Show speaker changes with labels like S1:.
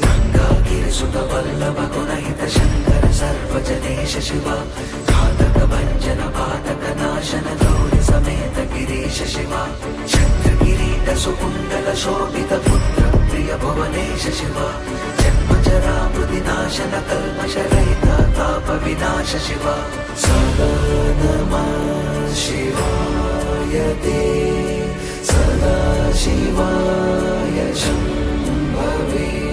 S1: गङ्गागिरिसुत वल्लभ गुणहित शङ्कर सर्वजनेश शिव घातक भञ्जन पातक नाशन गौरि समेत गिरीश शिव चन्द्रकिरीट सुकुण्डल शोभित पुत्र प्रिय भुवनेश शिव जन्मजरा मृदिनाशन कल्मषरहित ताप विनाश शिव सदा नमः शिवाय ते सदा शिवाय शम्भवे।